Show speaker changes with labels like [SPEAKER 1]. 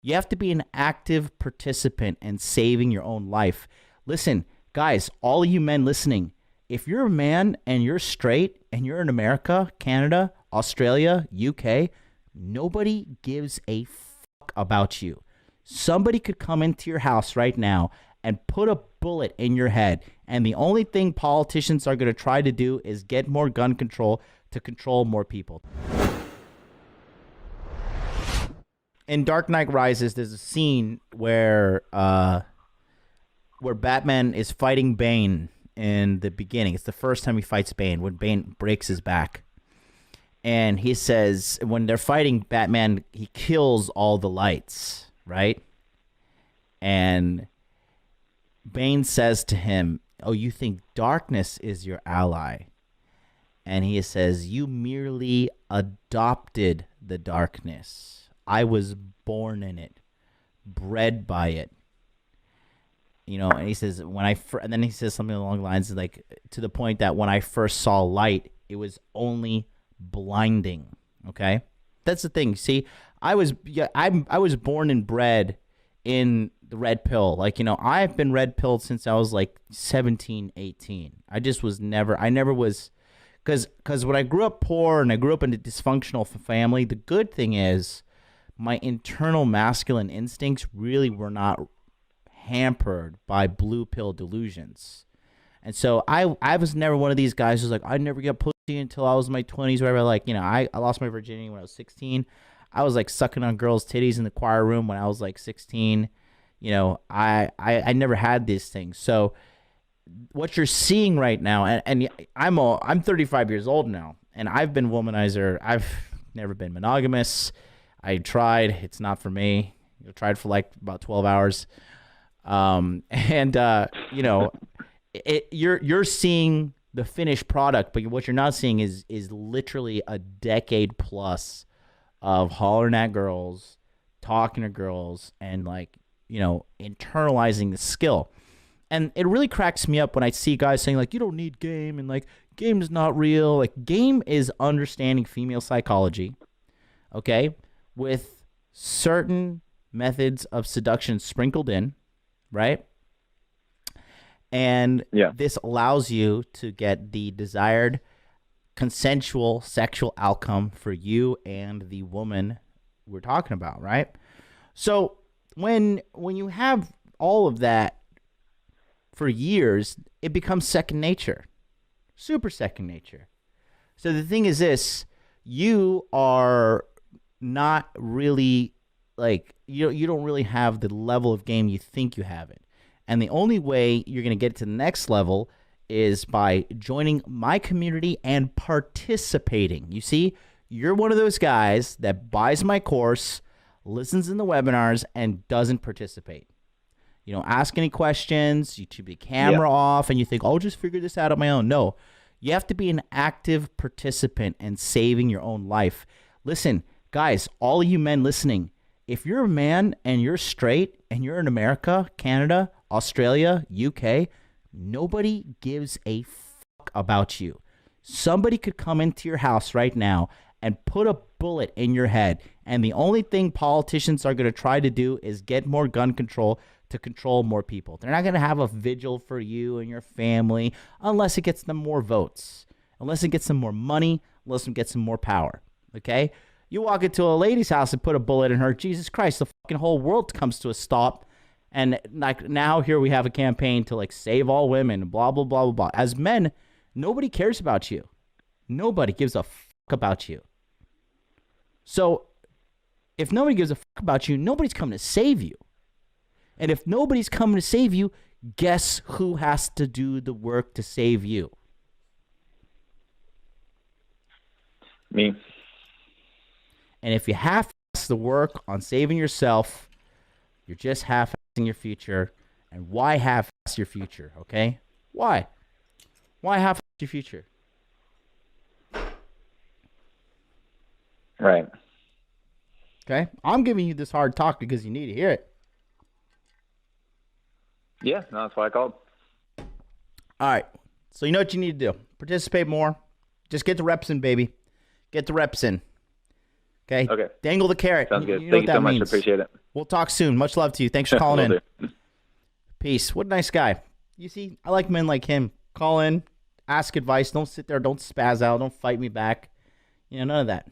[SPEAKER 1] You have to be an active participant in saving your own life. Listen, guys, all you men listening, if you're a man and you're straight and you're in America, Canada, Australia, UK, nobody gives a fuck about you. Somebody could come into your house right now and put a bullet in your head. And the only thing politicians are going to try to do is get more gun control to control more people. In Dark Knight Rises, there's a scene where Batman is fighting Bane in the beginning. It's the first time he fights Bane, when Bane breaks his back. And he says, when they're fighting Batman, he kills all the lights, right? And Bane says to him, oh, you think darkness is your ally? And he says, you merely adopted the darkness. I was born in it, bred by it. You know, and he says, and then he says something along the lines of, like, to the point that when I first saw light, it was only blinding. Okay, that's the thing. See, I was born and bred in the red pill. Like, you know, I've been red pilled since I was like 17, 18. I never was, because when I grew up poor and I grew up in a dysfunctional family, the good thing is my internal masculine instincts really were not hampered by blue pill delusions. And so I was never one of these guys who's like, I never get pussy until I was in my 20s, whatever. Like, you know, I lost my virginity when I was 16. I was like sucking on girls' titties in the choir room when I was like 16. You know, I never had these things. So what you're seeing right now, and I'm 35 years old now, and I've been womanizer. I've never been monogamous. I tried. It's not for me. I tried for like about 12 hours. You know, you're seeing the finished product, but what you're not seeing is literally a decade plus of hollering at girls, talking to girls, and, like, you know, internalizing the skill. And it really cracks me up when I see guys saying, like, you don't need game, and, like, game is not real. Like, game is understanding female psychology, okay, with certain methods of seduction sprinkled in, right? And this allows you to get the desired consensual sexual outcome for you and the woman we're talking about, right? So when you have all of that for years, it becomes second nature, super second nature. So the thing is this, you are not really, like, you don't really have the level of game you think you have it. And the only way you're going to get to the next level is by joining my community and participating. You see, you're one of those guys that buys my course, listens in the webinars, and doesn't participate. You don't ask any questions, you keep the camera off, and you think, I'll just figure this out on my own. No, you have to be an active participant in saving your own life. Listen, guys, all you men listening, if you're a man and you're straight and you're in America, Canada, Australia, UK, nobody gives a fuck about you. Somebody could come into your house right now and put a bullet in your head. And the only thing politicians are going to try to do is get more gun control to control more people. They're not going to have a vigil for you and your family unless it gets them more votes, unless it gets them more money, unless it gets them more power. Okay? You walk into a lady's house and put a bullet in her, Jesus Christ, the fucking whole world comes to a stop. And, like, now here we have a campaign to, like, save all women, blah, blah, blah, blah, blah. As men, nobody cares about you. Nobody gives a fuck about you. So if nobody gives a fuck about you, nobody's coming to save you. And if nobody's coming to save you, guess who has to do the work to save you?
[SPEAKER 2] Me.
[SPEAKER 1] And if you half-ass the work on saving yourself, you're just half-assing your future. And why half-ass your future, okay? Why? Why half-ass your future?
[SPEAKER 2] Right.
[SPEAKER 1] Okay? I'm giving you this hard talk because you need to hear it.
[SPEAKER 2] Yeah, no, that's why I called.
[SPEAKER 1] All right. So you know what you need to do. Participate more. Just get the reps in, baby. Get the reps in. Okay.
[SPEAKER 2] Okay.
[SPEAKER 1] Dangle the carrot.
[SPEAKER 2] Sounds good.
[SPEAKER 1] You know
[SPEAKER 2] Thank
[SPEAKER 1] what
[SPEAKER 2] you so
[SPEAKER 1] that
[SPEAKER 2] much.
[SPEAKER 1] means.
[SPEAKER 2] Appreciate it.
[SPEAKER 1] We'll talk soon. Much love to you. Thanks for calling
[SPEAKER 2] Will
[SPEAKER 1] in.
[SPEAKER 2] do.
[SPEAKER 1] Peace. What a nice guy. You see, I like men like him. Call in, ask advice. Don't sit there. Don't spaz out. Don't fight me back. None of that.